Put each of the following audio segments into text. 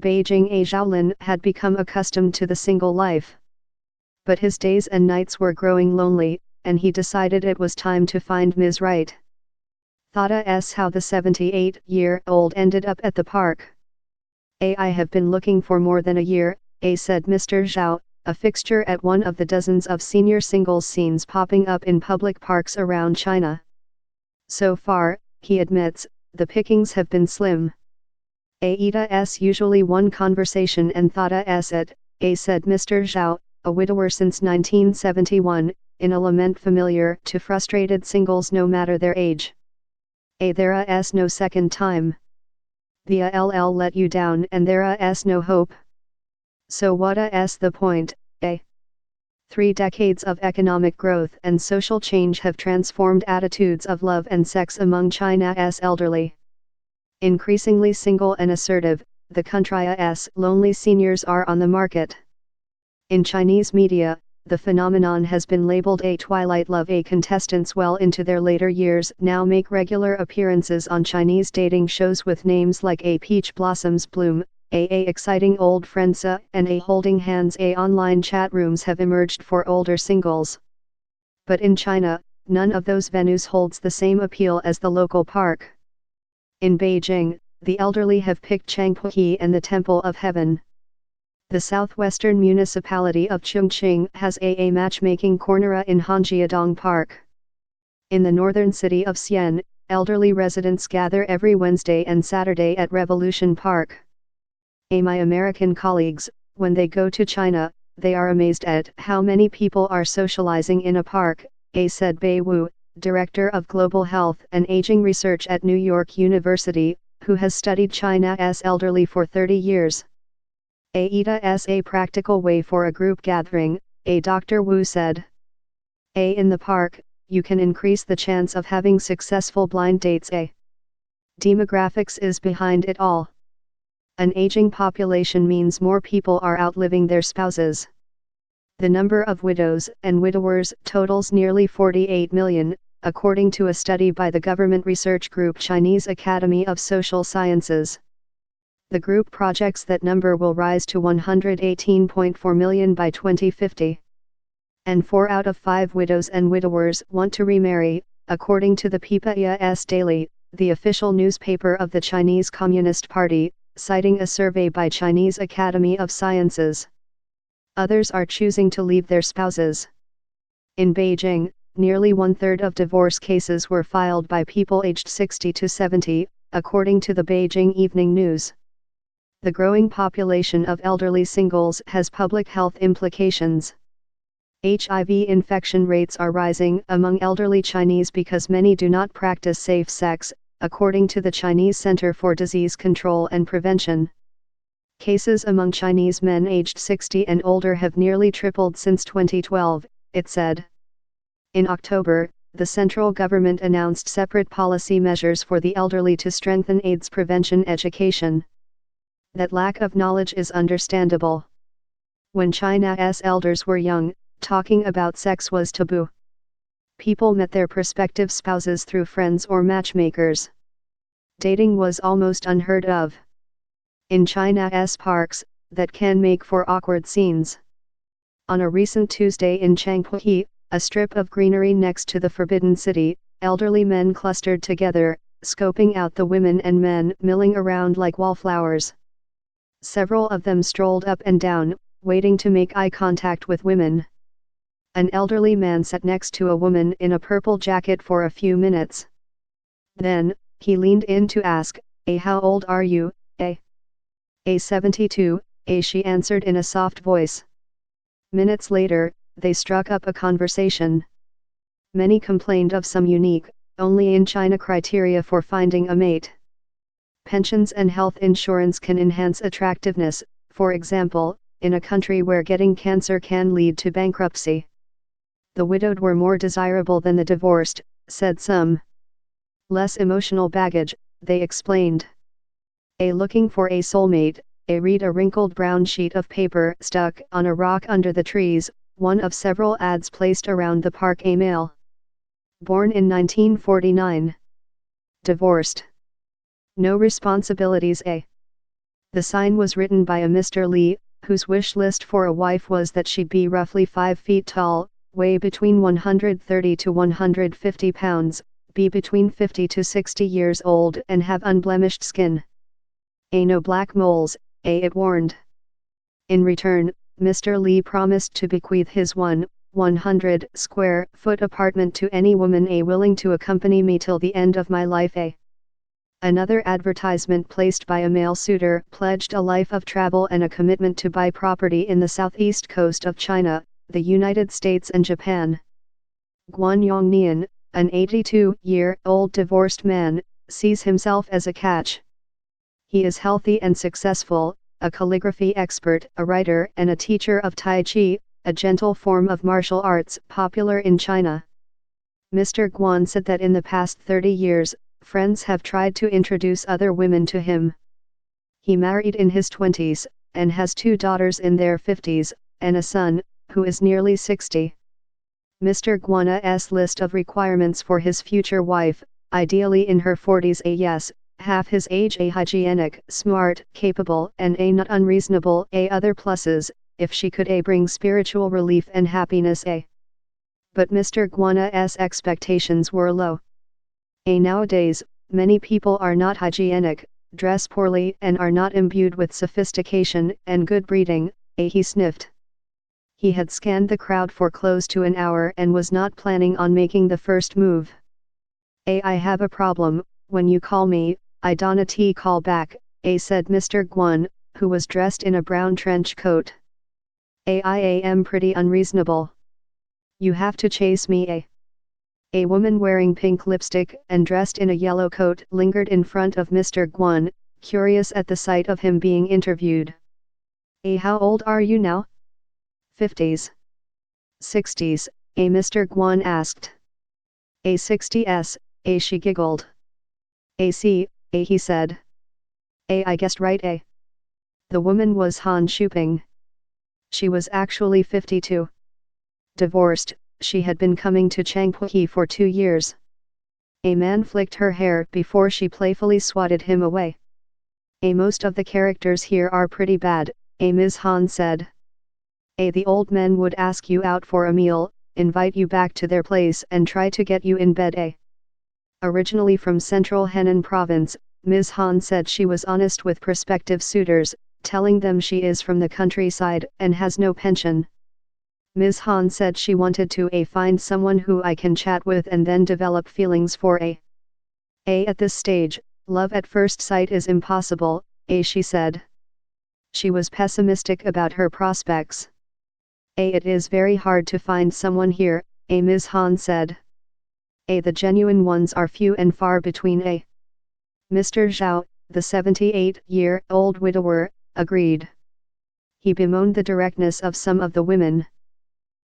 Beijing A. Zhaolin had become accustomed to the single life. But his days and nights were growing lonely, and he decided it was time to find Ms. Right. Thoughta s how the 78-year-old ended up at the park. I have been looking for more than a year, said Mr. Zhao, a fixture at one of the dozens of senior singles scenes popping up in public parks around China. So far, he admits, the pickings have been slim. Aida usually one conversation and thoughta it, said Mr. Zhao, a widower since 1971, in a lament familiar to frustrated singles no matter their age. There's no second time. The LL let you down and there's no hope. So what's the point, 3 decades of economic growth and social change have transformed attitudes of love and sex among China's elderly. Increasingly single and assertive, the country's lonely seniors are on the market. In Chinese media, the phenomenon has been labeled a twilight love. Contestants well into their later years now make regular appearances on Chinese dating shows with names like A Peach Blossoms Bloom, A Exciting Old Friends, and A Holding Hands. Online chat rooms have emerged for older singles. But in China, none of those venues holds the same appeal as the local park. In Beijing, the elderly have picked Changpuhi and the Temple of Heaven. The southwestern municipality of Chongqing has a matchmaking corner in Hanjiadong Park. In the northern city of Xi'an, elderly residents gather every Wednesday and Saturday at Revolution Park. My American colleagues, when they go to China, they are amazed at how many people are socializing in a park, said Bei Wu, Director of Global Health and Aging Research at New York University, who has studied China's elderly for 30 years. It's a practical way for a group gathering, Dr. Wu said. In the park, you can increase the chance of having successful blind dates. Demographics is behind it all. An aging population means more people are outliving their spouses. The number of widows and widowers totals nearly 48 million, according to a study by the government research group Chinese Academy of Social Sciences. The group projects that number will rise to 118.4 million by 2050. And 4 out of 5 widows and widowers want to remarry, according to the PPAS Daily, the official newspaper of the Chinese Communist Party, citing a survey by Chinese Academy of Sciences. Others are choosing to leave their spouses. In Beijing, nearly 1/3 of divorce cases were filed by people aged 60 to 70, according to the Beijing Evening News. The growing population of elderly singles has public health implications. HIV infection rates are rising among elderly Chinese because many do not practice safe sex, according to the Chinese Center for Disease Control and Prevention. Cases among Chinese men aged 60 and older have nearly tripled since 2012, it said. In October, the central government announced separate policy measures for the elderly to strengthen AIDS prevention education. That lack of knowledge is understandable. When China's elders were young, talking about sex was taboo. People met their prospective spouses through friends or matchmakers. Dating was almost unheard of. In China's parks, that can make for awkward scenes. On a recent Tuesday in Changpuhi, a strip of greenery next to the Forbidden City, elderly men clustered together, scoping out the women and men milling around like wallflowers. Several of them strolled up and down, waiting to make eye contact with women. An elderly man sat next to a woman in a purple jacket for a few minutes. Then, he leaned in to ask, how old are you, 72, she answered in a soft voice. Minutes later, they struck up a conversation. Many complained of some unique, only in China criteria for finding a mate. Pensions and health insurance can enhance attractiveness, for example, in a country where getting cancer can lead to bankruptcy. The widowed were more desirable than the divorced, said some. Less emotional baggage, they explained. Looking for a soulmate, read a wrinkled brown sheet of paper stuck on a rock under the trees, one of several ads placed around the park. A male. Born in 1949. Divorced. No responsibilities. The sign was written by a Mr. Lee, whose wish list for a wife was that she be roughly 5 feet tall, weigh between 130 to 150 pounds, be between 50 to 60 years old and have unblemished skin. No black moles, it warned. In return, Mr. Lee promised to bequeath his 100 square foot apartment to any woman willing to accompany me till the end of my life. Another advertisement placed by a male suitor pledged a life of travel and a commitment to buy property in the southeast coast of China, the United States and Japan. Guan Yongnian, an 82-year-old divorced man, sees himself as a catch. He is healthy and successful, a calligraphy expert, a writer and a teacher of Tai Chi, a gentle form of martial arts popular in China. Mr. Guan said that in the past 30 years, friends have tried to introduce other women to him. He married in his 20s, and has 2 daughters in their 50s, and a son, who is nearly 60. Mr. Guan's list of requirements for his future wife, ideally in her 40s, yes, half his age, hygienic, smart, capable and not unreasonable, other pluses, if she could bring spiritual relief and happiness. But Mr. Guan's expectations were low. Nowadays, many people are not hygienic, dress poorly and are not imbued with sophistication and good breeding, he sniffed. He had scanned the crowd for close to an hour and was not planning on making the first move. I have a problem, when you call me, I donna call back, said Mr. Guan, who was dressed in a brown trench coat. I am pretty unreasonable. You have to chase me. A woman wearing pink lipstick and dressed in a yellow coat lingered in front of Mr. Guan, curious at the sight of him being interviewed. How old are you now? 50s. 60s, Mr. Guan asked. 60s, she giggled. See, he said. I guessed right. The woman was Han Shuping. She was actually 52. Divorced, she had been coming to Changpuhi for 2 years. A man flicked her hair before she playfully swatted him away. Most of the characters here are pretty bad, Ms. Han said. The old men would ask you out for a meal, invite you back to their place and try to get you in bed. Originally from central Henan province, Ms. Han said she was honest with prospective suitors, telling them she is from the countryside and has no pension. Ms. Han said she wanted to find someone who I can chat with and then develop feelings for. At this stage, love at first sight is impossible, she said. She was pessimistic about her prospects. It is very hard to find someone here, Ms. Han said. The genuine ones are few and far between. Mr. Zhao, the 78-year-old widower, agreed. He bemoaned the directness of some of the women.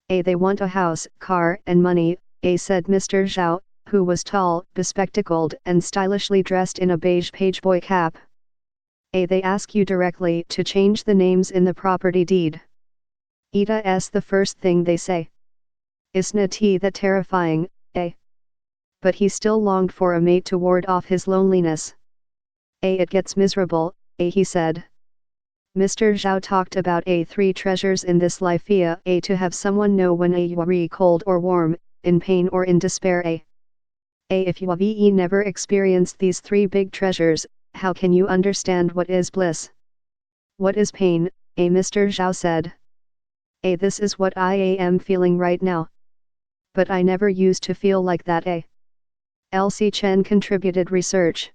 They want a house, car and money, said Mr. Zhao, who was tall, bespectacled and stylishly dressed in a beige pageboy cap. They ask you directly to change the names in the property deed. Ita's the first thing they say. Isn't that terrifying, But he still longed for a mate to ward off his loneliness. It gets miserable, he said. Mr. Zhao talked about 3 treasures in this life, to have someone know when you are cold or warm, in pain or in despair. If you have never experienced these 3 big treasures, how can you understand what is bliss? What is pain? Mr. Zhao said. This is what I am feeling right now. But I never used to feel like that. Elsie Chen contributed research.